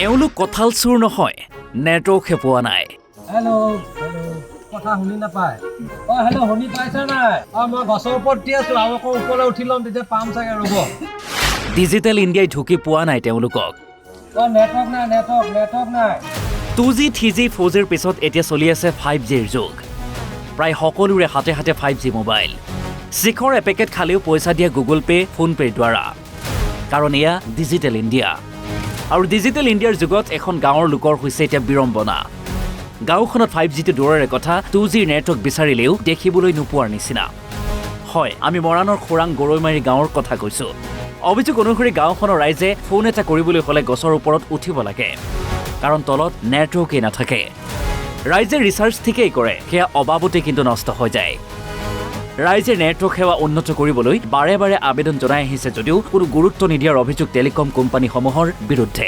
এওঁলোক কঁঠাল চোৰ নহয়, নেটৱৰ্কহে পোৱা নাই। হেল্ল' কথা শুনি নাপায়। হেল্ল' শুনি পাইছা নাই? মই গছৰ ওপৰত দি আছো, আৰু আকৌ ওপৰলৈ উঠি ল'ম, তেতিয়া পাম চাগে, ৰ'ব। ডিজিটেল ইণ্ডিয়াই ঢুকি পোৱা নাই তেওঁলোকক। নেটৱৰ্ক নাই। 2G, 3G, 4Gৰ পিছত এতিয়া চলি আছে 5Gৰ যুগ। প্ৰায় সকলোৰে হাতে হাতে 5G মোবাইল। শিখৰ এপেকেট খালেও পইচা দিয়া গুগল পে', ফোনপে'ৰ দ্বাৰা। কাৰণ এয়া ডিজিটেল ইণ্ডিয়া। আৰু ডিজিটেল ইণ্ডিয়াৰ যুগত এখন গাঁৱৰ লোকৰ হৈছে এতিয়া বিড়ম্বনা। গাঁওখনত 5Gটো দূৰৰে কথা, 2Gৰ নেটৱৰ্ক বিচাৰিলেও দেখিবলৈ নোপোৱাৰ নিচিনা। হয়, আমি মৰাণৰ খোৰাং গৰৈমাৰী গাঁৱৰ কথা কৈছোঁ। অভিযোগ অনুসৰি গাঁওখনৰ ৰাইজে ফোন এটা কৰিবলৈ হ'লে গছৰ ওপৰত উঠিব লাগে, কাৰণ তলত নেটৱৰ্কেই নাথাকে। ৰাইজে ৰিচাৰ্জ ঠিকেই কৰে, সেয়া অবাবতে কিন্তু নষ্ট হৈ যায়। ৰাইজে নেটৱৰ্ক সেৱা উন্নত কৰিবলৈ বাৰে বাৰে আবেদন জনাই আহিছে যদিও কোনো গুৰুত্ব নিদিয়াৰ অভিযোগ টেলিকম কোম্পানীসমূহৰ বিৰুদ্ধে।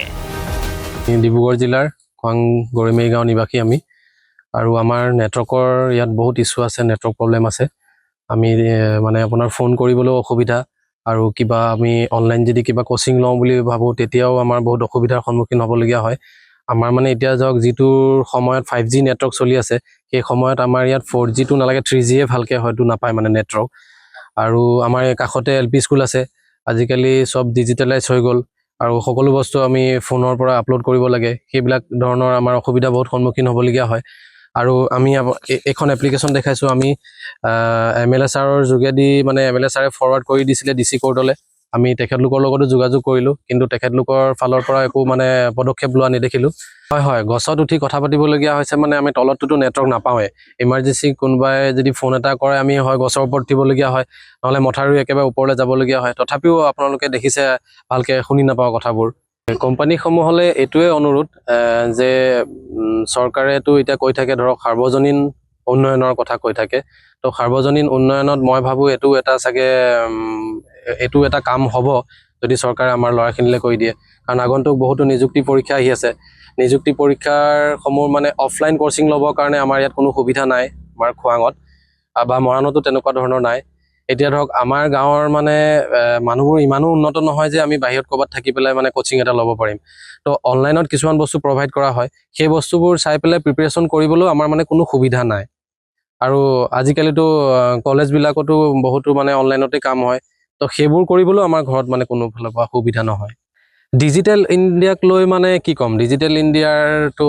ডিব্ৰুগড় জিলাৰ খোৱাং গৰৈমাৰী গাঁৱৰ নিবাসী আমি, আৰু আমাৰ নেটৱৰ্কৰ ইয়াত বহুত ইছ্যু আছে, নেটৱৰ্ক প্ৰব্লেম আছে। আমি মানে আপোনাৰ ফোন কৰিবলৈও অসুবিধা, আৰু কিবা আমি অনলাইন যদি কিবা কোচিং লওঁ বুলি ভাবোঁ তেতিয়াও আমাৰ বহুত অসুবিধাৰ সন্মুখীন হ'বলগীয়া হয়। আমাৰ মানে এতিয়া যাওক যিটো সময়ত 5G নেটৱৰ্ক চলি আছে, সেই সময়ত আমাৰ ইয়াত 4Gটো নালাগে, 3Gয়ে ভালকৈ হয়তো নাপায় মানে নেটৱৰ্ক। আৰু আমাৰ কাষতে LP স্কুল আছে, আজিকালি চব ডিজিটেলাইজ হৈ গ'ল, আৰু সকলো বস্তু আমি ফোনৰ পৰা আপলোড কৰিব লাগে। সেইবিলাক ধৰণৰ আমাৰ অসুবিধা বহুত সন্মুখীন হ'বলগীয়া হয়। আৰু আমি এখন এপ্লিকেশ্যন দেখাইছোঁ, আমি MLA ছাৰৰ যোগেদি, মানে MLA ছাৰে ফৰৱাৰ্ড কৰি দিছিলে DC কোৰ্টলৈ। আমি তেখেতলোকৰ লগতো যোগাযোগ কৰিলোঁ, কিন্তু তেখেতলোকৰ ফালৰ পৰা একো মানে পদক্ষেপ লোৱা নেদেখিলোঁ। হয়, গছত উঠি কথা পাতিবলগীয়া হৈছে, মানে আমি তলতটোতো নেটৱৰ্ক নাপাওঁৱে। ইমাৰ্জেঞ্চি কোনোবাই যদি ফোন এটা কৰে, আমি হয় গছৰ ওপৰত উঠিবলগীয়া হয়, নহ'লে মথাউৰি একেবাৰে ওপৰলৈ যাবলগীয়া হয়। তথাপিও আপোনালোকে দেখিছে ভালকৈ শুনি নাপাওঁ কথাবোৰ। কোম্পানীসমূহলৈ এইটোৱে অনুৰোধ যে চৰকাৰেতো এতিয়া কৈ থাকে, ধৰক সাৰ্বজনীন উন্নয়নৰ কথা কৈ থাকে। তো সাৰ্বজনীন উন্নয়নত মই ভাবোঁ এইটো এটা কাম হ'ব যদি চৰকাৰে আমাৰ ল'ৰাখিনিলৈ কৰি দিয়ে। কাৰণ আগন্তুক বহুতো নিযুক্তি পৰীক্ষা আহি আছে। নিযুক্তি পৰীক্ষাৰ সমূহ মানে অফলাইন কোচিং ল'বৰ কাৰণে আমাৰ ইয়াত কোনো সুবিধা নাই, আমাৰ খোৱাঙত বা মৰাণতো তেনেকুৱা ধৰণৰ নাই। এতিয়া ধৰক আমাৰ গাঁৱৰ মানে মানুহবোৰ ইমানো উন্নত নহয় যে আমি বাহিৰত ক'ৰবাত থাকি পেলাই মানে কোচিং এটা ল'ব পাৰিম। তো অনলাইনত কিছুমান বস্তু প্ৰভাইড কৰা হয়, সেই বস্তুবোৰ চাই পেলাই প্ৰিপেৰেশ্যন কৰিবলৈও আমাৰ মানে কোনো সুবিধা নাই। আৰু আজিকালিতো কলেজবিলাকতো বহুতো মানে অনলাইনতে কাম হয়, তো সেইবোৰ কৰিবলৈও আমাৰ ঘৰত মানে কোনো ফালৰ পৰা সুবিধা নহয়। ডিজিটেল ইণ্ডিয়াক লৈ মানে কি ক'ম, ডিজিটেল ইণ্ডিয়াৰটো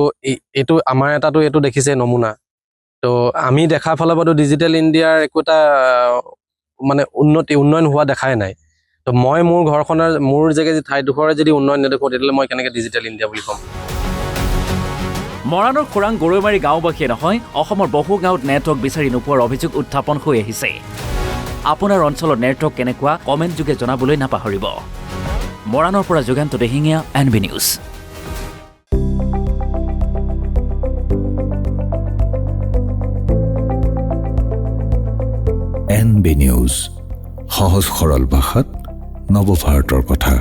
এইটো আমাৰ এইটো দেখিছে নমুনা। তো আমি দেখা ফালৰ পৰাতো ডিজিটেল ইণ্ডিয়াৰ একো এটা মানে উন্নয়ন হোৱা দেখাই নাই। তো মই মোৰ ঘৰখনৰ মোৰ ঠাইডোখৰে যদি উন্নয়ন নেদেখোঁ, তেতিয়াহ'লে মই কেনেকৈ ডিজিটেল ইণ্ডিয়া বুলি ক'ম। মৰাণৰ খোৰাং গৰৈমাৰী গাঁওবাসীয়ে নহয়, অসমৰ বহু গাঁৱত নেটৱৰ্ক বিচাৰি নোপোৱাৰ অভিযোগ উত্থাপন হৈ আহিছে। আপোনাৰ অঞ্চলৰ নেটৱৰ্ক কেনেকুৱা কমেণ্ট যোগে জনাবলৈ নাপাহৰিব। মৰাণৰ পৰা যুগান্ত দিহিঙীয়া, NB নিউজ। NB নিউজ, সহজ সৰল ভাষাত নৱভাৰতৰ কথা।